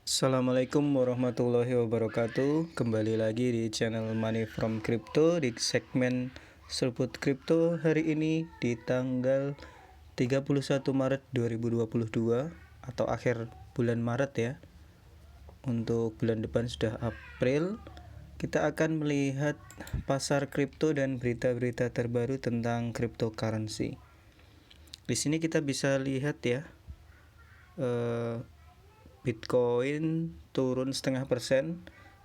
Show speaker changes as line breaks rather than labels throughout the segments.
Assalamualaikum warahmatullahi wabarakatuh. Kembali lagi di channel Money from Crypto di segmen Seruput Crypto hari ini di tanggal 31 Maret 2022 atau akhir bulan Maret ya. Untuk bulan depan sudah April. Kita akan melihat pasar kripto dan berita-berita terbaru tentang cryptocurrency. Di sini kita bisa lihat ya, Bitcoin turun 0,5%,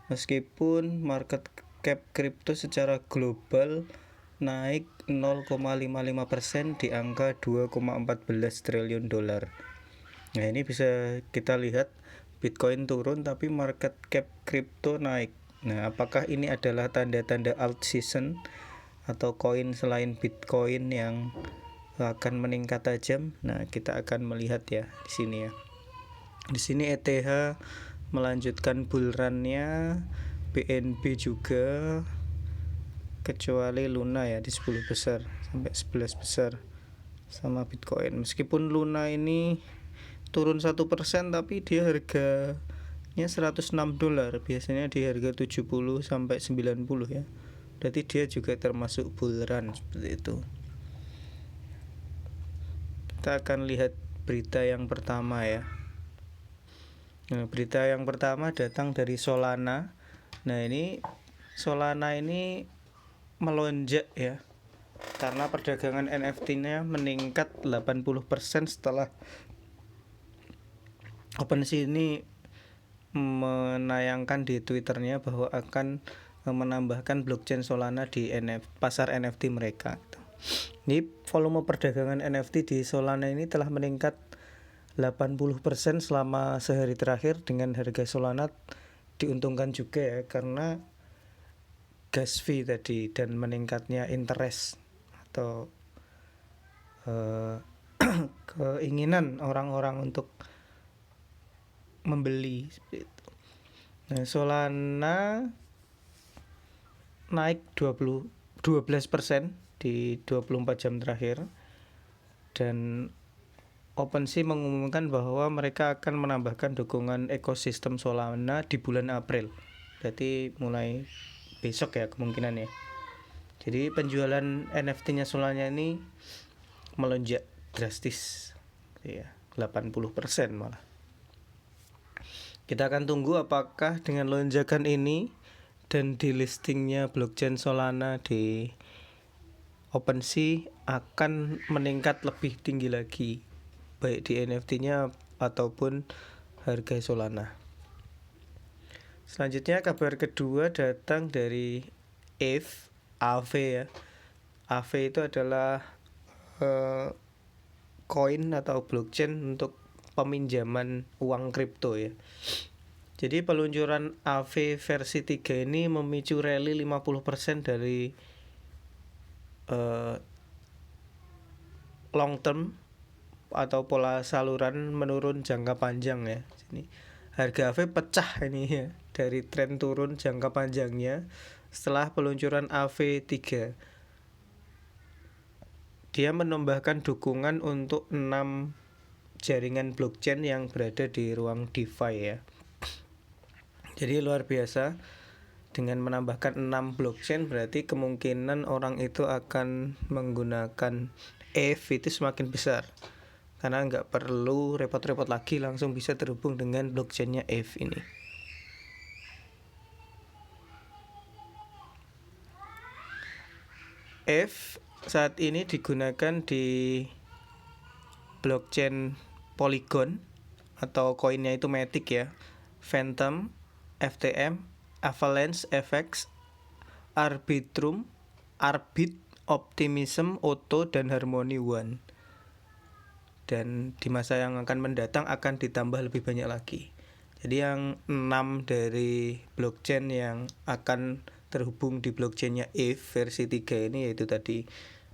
meskipun market cap kripto secara global naik 0,55% di angka 2,14 triliun dolar. Nah, ini bisa kita lihat Bitcoin turun tapi market cap kripto naik. Nah, apakah ini adalah tanda-tanda alt season atau koin selain Bitcoin yang akan meningkat tajam? Nah, kita akan melihat ya di sini ya. Di sini ETH melanjutkan bull run-nya, BNB juga, kecuali Luna ya di 10 besar sampai 11 besar sama Bitcoin. Meskipun Luna ini turun 1% tapi dia harganya $106, biasanya di harga 70 sampai 90 ya. Berarti dia juga termasuk bull run seperti itu. Kita akan lihat berita yang pertama ya. Nah, berita yang pertama datang dari Solana. Nah, ini Solana ini melonjak ya, karena perdagangan NFT-nya meningkat 80% setelah OpenSea ini menayangkan di Twitternya bahwa akan menambahkan blockchain Solana di pasar NFT mereka. Ini volume perdagangan NFT di Solana ini telah meningkat 80% selama sehari terakhir, dengan harga Solana diuntungkan juga ya karena gas fee tadi dan meningkatnya interest atau keinginan orang-orang untuk membeli seperti itu. Nah, Solana naik 12% di 24 jam terakhir, dan OpenSea mengumumkan bahwa mereka akan menambahkan dukungan ekosistem Solana di bulan April. Berarti mulai besok ya kemungkinan ya. Jadi penjualan NFT-nya Solana ini melonjak drastis ya, 80% malah. Kita akan tunggu apakah dengan lonjakan ini dan di listingnya blockchain Solana di OpenSea akan meningkat lebih tinggi lagi, baik di NFT-nya ataupun harga Solana. Selanjutnya kabar kedua datang dari AVE ya. AVE itu adalah koin atau blockchain untuk peminjaman uang kripto ya. Jadi peluncuran AVE versi 3 ini memicu rally 50% dari long term atau pola saluran menurun jangka panjang ya. Sini harga AVE pecah ini ya dari tren turun jangka panjangnya setelah peluncuran AVE 3. Dia menambahkan dukungan untuk 6 jaringan blockchain yang berada di ruang DeFi ya. Jadi luar biasa, dengan menambahkan 6 blockchain berarti kemungkinan orang itu akan menggunakan ETH itu semakin besar, karena nggak perlu repot-repot lagi, langsung bisa terhubung dengan blockchainnya ETH ini. ETH saat ini digunakan di blockchain Polygon atau koinnya itu Matic ya, Phantom, FTM, Avalanche FX, Arbitrum, Arbit, Optimism, Otto, dan Harmony One. Dan di masa yang akan mendatang akan ditambah lebih banyak lagi. Jadi yang 6 dari blockchain yang akan terhubung di blockchainnya ETH versi 3 ini yaitu tadi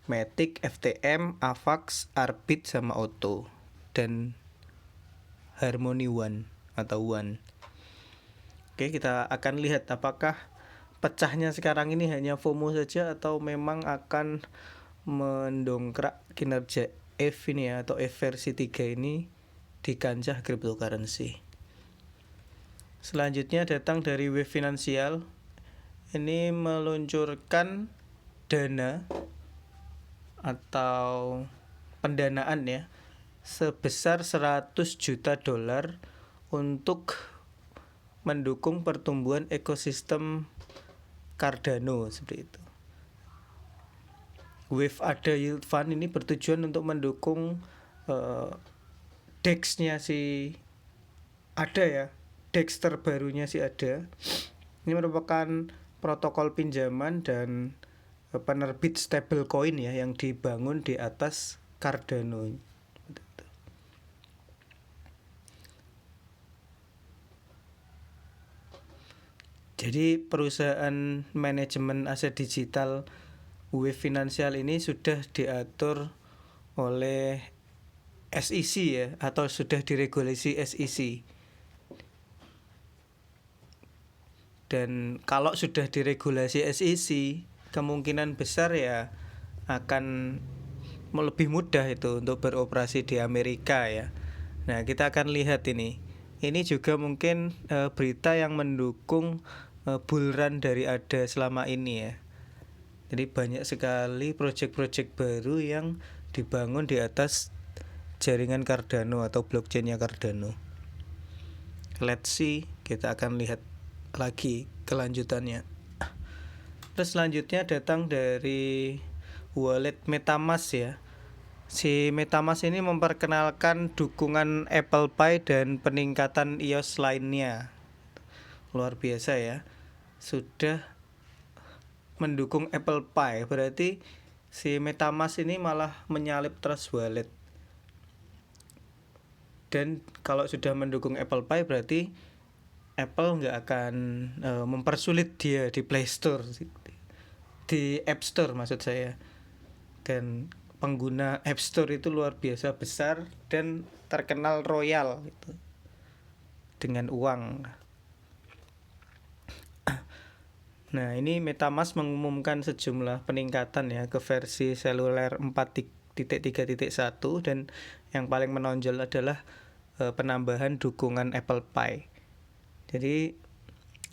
Matic, FTM, Avax, Arbit, sama Otto, dan Harmony One atau One. Oke, kita akan lihat apakah pecahnya sekarang ini hanya FOMO saja atau memang akan mendongkrak kinerja ETH ini ya, atau ETH versi 3 ini di kancah cryptocurrency. Selanjutnya datang dari Wave Finansial. Ini meluncurkan dana atau pendanaan ya sebesar 100 juta dolar untuk mendukung pertumbuhan ekosistem Cardano seperti itu. Wave ADA Yield Fund ini bertujuan untuk mendukung DEX-nya si ADA ya, DEX terbarunya si ADA. Ini merupakan protokol pinjaman dan penerbit stablecoin ya yang dibangun di atas Cardano. Jadi perusahaan manajemen aset digital Wave Finansial ini sudah diatur oleh SEC ya, atau sudah diregulasi SEC. Dan kalau sudah diregulasi SEC, kemungkinan besar ya akan lebih mudah itu untuk beroperasi di Amerika ya. Nah, kita akan lihat ini. Ini juga mungkin berita yang mendukung bull run dari ADA selama ini ya. Jadi banyak sekali proyek-proyek baru yang dibangun di atas jaringan Cardano atau blockchainnya Cardano. Let's see, kita akan lihat lagi kelanjutannya. Terus selanjutnya datang dari wallet MetaMask ya. Si MetaMask ini memperkenalkan dukungan Apple Pay dan peningkatan iOS lainnya. Luar biasa ya. Sudah mendukung Apple Pay, berarti si MetaMask ini malah menyalip Trust Wallet. Dan kalau sudah mendukung Apple Pay berarti Apple nggak akan mempersulit dia di Play Store, di App Store maksud saya. Dan pengguna App Store itu luar biasa besar dan terkenal royal gitu, dengan uang. Nah, ini MetaMask mengumumkan sejumlah peningkatan ya ke versi seluler 4.3.1 dan yang paling menonjol adalah penambahan dukungan Apple Pay. Jadi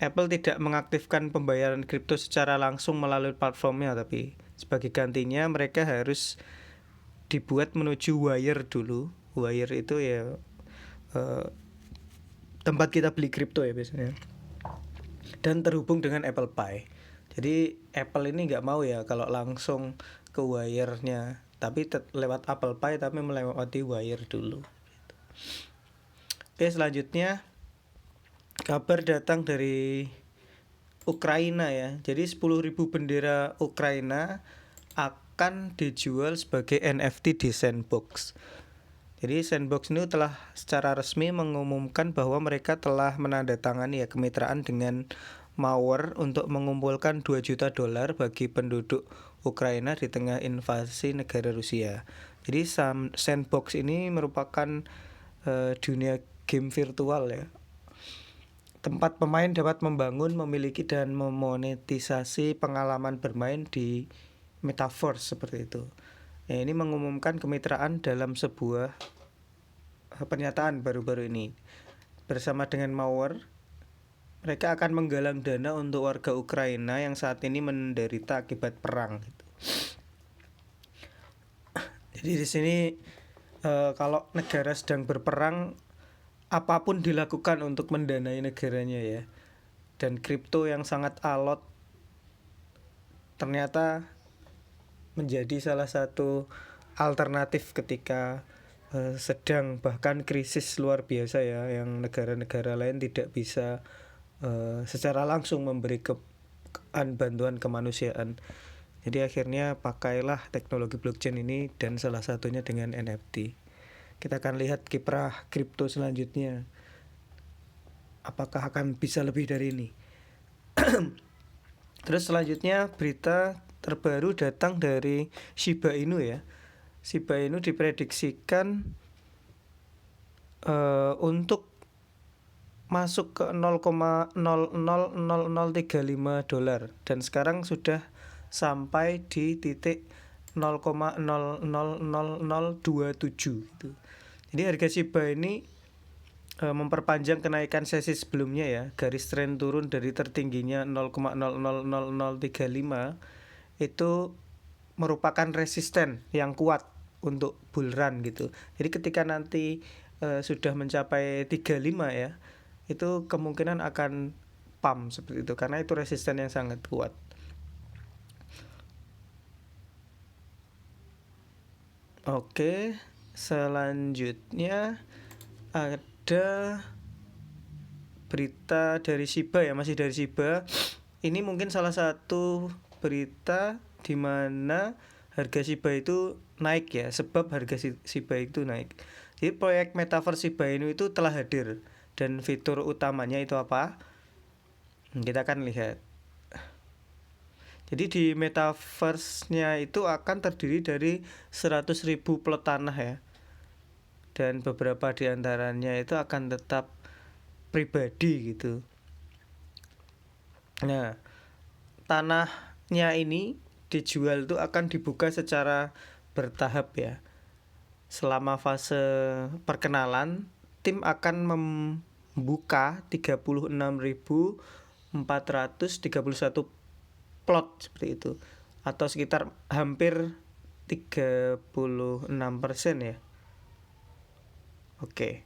Apple tidak mengaktifkan pembayaran kripto secara langsung melalui platformnya, tapi sebagai gantinya mereka harus dibuat menuju wire dulu. Wire itu ya tempat kita beli kripto ya biasanya, dan terhubung dengan Apple Pay. Jadi Apple ini nggak mau ya kalau langsung ke wire-nya, tapi lewat Apple Pay tapi melewati wire dulu. Oke, selanjutnya kabar datang dari Ukraina ya. Jadi 10.000 bendera Ukraina akan dijual sebagai NFT di Sandbox. Jadi Sandbox ini telah secara resmi mengumumkan bahwa mereka telah menandatangani ya kemitraan dengan Mauer untuk mengumpulkan 2 juta dolar bagi penduduk Ukraina di tengah invasi negara Rusia. Jadi Sandbox ini merupakan dunia game virtual ya. Tempat pemain dapat membangun, memiliki dan memonetisasi pengalaman bermain di metaverse seperti itu. Ya, ini mengumumkan kemitraan dalam sebuah pernyataan baru-baru ini. Bersama dengan Mauer, mereka akan menggalang dana untuk warga Ukraina yang saat ini menderita akibat perang. Jadi di sini kalau negara sedang berperang, apapun dilakukan untuk mendanai negaranya ya. Dan kripto yang sangat alot ternyata menjadi salah satu alternatif ketika sedang bahkan krisis luar biasa ya, yang negara-negara lain tidak bisa secara langsung memberi bantuan kemanusiaan. Jadi akhirnya pakailah teknologi blockchain ini dan salah satunya dengan NFT. Kita akan lihat kiprah kripto selanjutnya. Apakah akan bisa lebih dari ini? Terus selanjutnya berita terbaru datang dari Shiba Inu ya. Shiba Inu diprediksikan untuk masuk ke 0,000035 dolar dan sekarang sudah sampai di titik 0,000027 gitu. Jadi harga Shiba ini memperpanjang kenaikan sesi sebelumnya ya, garis tren turun dari tertingginya 0,000035 itu merupakan resisten yang kuat untuk bull run gitu. Jadi ketika nanti sudah mencapai 35 ya, itu kemungkinan akan pump seperti itu karena itu resisten yang sangat kuat. Oke, selanjutnya ada berita dari Shiba ya, masih dari Shiba. Ini mungkin salah satu berita di mana harga Shiba itu naik ya, sebab harga Shiba itu naik. Jadi proyek metaverse Shiba Inu itu telah hadir dan fitur utamanya itu apa? Kita akan lihat. Jadi di metaverse-nya itu akan terdiri dari 100.000 plot tanah ya. Dan beberapa di antaranya itu akan tetap pribadi gitu. Nah, tanahnya ini dijual itu akan dibuka secara bertahap ya. Selama fase perkenalan, tim akan membuka 36.431 plot seperti itu, atau sekitar hampir 36% ya. Oke.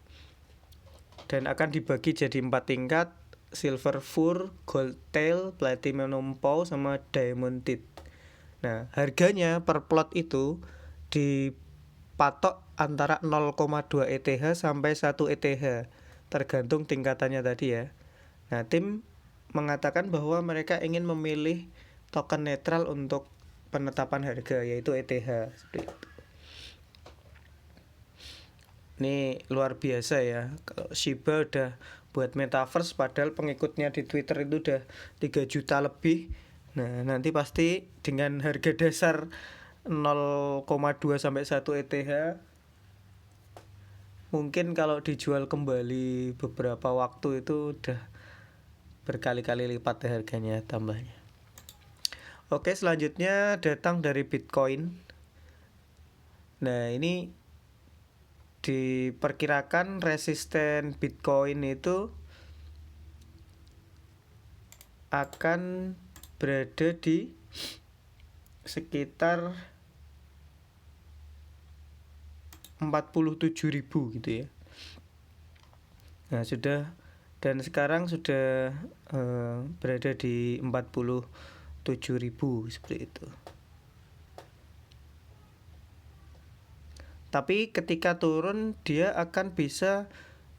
Dan akan dibagi jadi 4 tingkat: Silver Fur, Gold Tail, Platinum Paw, sama Diamond Teeth. Nah, harganya per plot itu dipatok antara 0,2 ETH sampai 1 ETH, tergantung tingkatannya tadi ya. Nah, tim mengatakan bahwa mereka ingin memilih token netral untuk penetapan harga, yaitu ETH. Seperti itu. Ini luar biasa ya. Kalau Shiba udah buat metaverse, padahal pengikutnya di Twitter itu udah 3 juta lebih. Nah, nanti pasti dengan harga dasar 0,2 sampai 1 ETH, mungkin kalau dijual kembali beberapa waktu itu udah berkali-kali lipat harganya tambahnya. Oke, selanjutnya datang dari Bitcoin. Nah, ini diperkirakan resisten Bitcoin itu akan berada di sekitar 47.000 gitu ya. Nah, dan sekarang sudah berada di 47.000 seperti itu. Tapi ketika turun dia akan bisa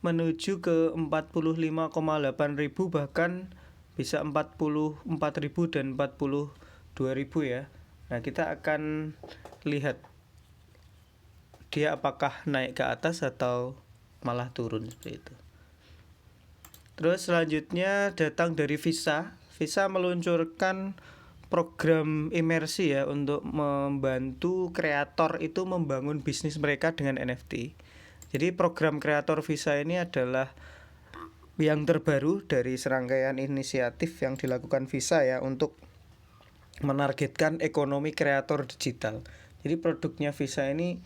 menuju ke 45,8.000, bahkan bisa 44.000 dan 42.000 ya. Nah, kita akan lihat dia apakah naik ke atas atau malah turun seperti itu. Terus selanjutnya datang dari Visa. Visa meluncurkan program imersi ya untuk membantu kreator itu membangun bisnis mereka dengan NFT. Jadi program kreator Visa ini adalah yang terbaru dari serangkaian inisiatif yang dilakukan Visa ya untuk menargetkan ekonomi kreator digital. Jadi produknya Visa ini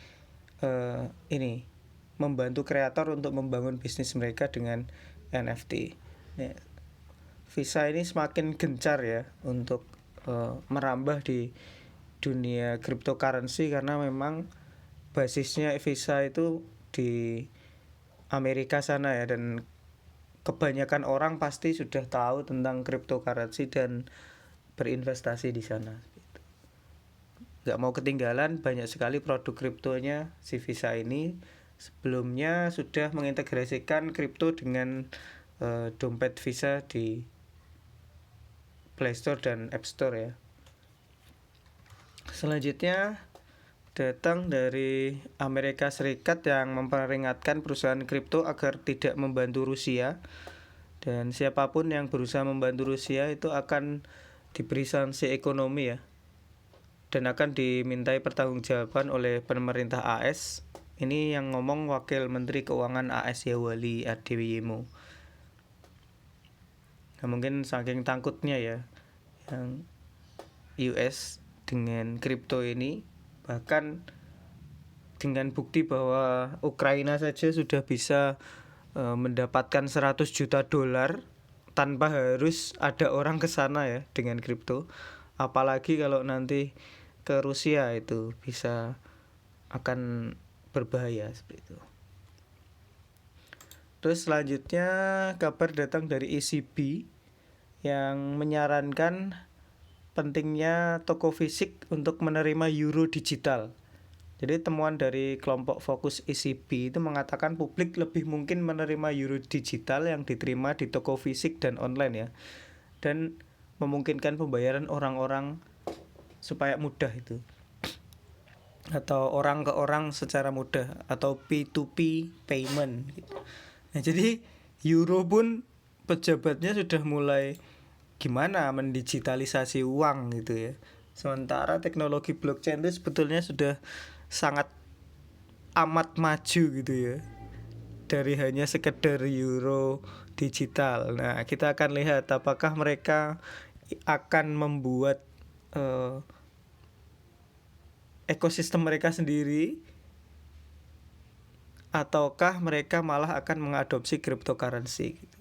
membantu kreator untuk membangun bisnis mereka dengan NFT. Nah, Visa ini semakin gencar ya untuk merambah di dunia cryptocurrency karena memang basisnya Visa itu di Amerika sana ya, dan kebanyakan orang pasti sudah tahu tentang cryptocurrency dan berinvestasi di sana. Gak mau ketinggalan, banyak sekali produk kriptonya si Visa ini. Sebelumnya sudah mengintegrasikan kripto dengan dompet Visa di Play Store dan App Store ya. Selanjutnya datang dari Amerika Serikat yang memperingatkan perusahaan kripto agar tidak membantu Rusia, dan siapapun yang berusaha membantu Rusia itu akan diberi sanksi ekonomi ya, dan akan dimintai pertanggungjawaban oleh pemerintah AS. Ini yang ngomong Wakil Menteri Keuangan AS Yawali Adewiyemo. Nah, mungkin saking takutnya ya yang US dengan kripto ini, bahkan dengan bukti bahwa Ukraina saja sudah bisa mendapatkan 100 juta dolar tanpa harus ada orang ke sana ya dengan kripto. Apalagi kalau nanti ke Rusia itu bisa akan berbahaya seperti itu. Terus selanjutnya kabar datang dari ECB yang menyarankan pentingnya toko fisik untuk menerima euro digital. Jadi temuan dari kelompok fokus ECB itu mengatakan publik lebih mungkin menerima euro digital yang diterima di toko fisik dan online ya. Dan memungkinkan pembayaran orang-orang supaya mudah itu. Atau orang ke orang secara mudah atau P2P payment gitu. Nah, jadi euro pun pejabatnya sudah mulai gimana mendigitalisasi uang gitu ya. Sementara teknologi blockchain itu sebetulnya sudah sangat amat maju gitu ya. Dari hanya sekedar euro digital. Nah, kita akan lihat apakah mereka akan membuat ekosistem mereka sendiri ataukah mereka malah akan mengadopsi cryptocurrency gitu.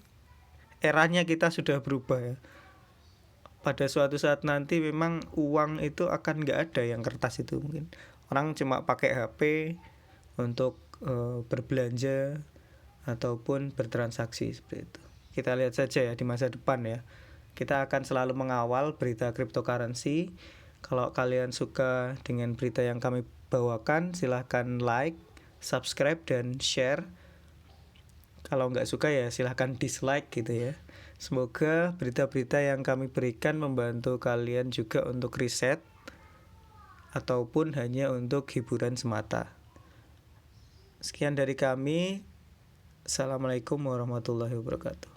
Eranya kita sudah berubah ya. Pada suatu saat nanti memang uang itu akan nggak ada yang kertas itu mungkin. Orang cuma pakai HP untuk berbelanja ataupun bertransaksi seperti itu. Kita lihat saja ya di masa depan ya. Kita akan selalu mengawal berita cryptocurrency. Kalau kalian suka dengan berita yang kami bawakan, silahkan like, subscribe, dan share. Kalau nggak suka ya silahkan dislike gitu ya. Semoga berita-berita yang kami berikan membantu kalian juga untuk riset ataupun hanya untuk hiburan semata. Sekian dari kami. Assalamualaikum warahmatullahi wabarakatuh.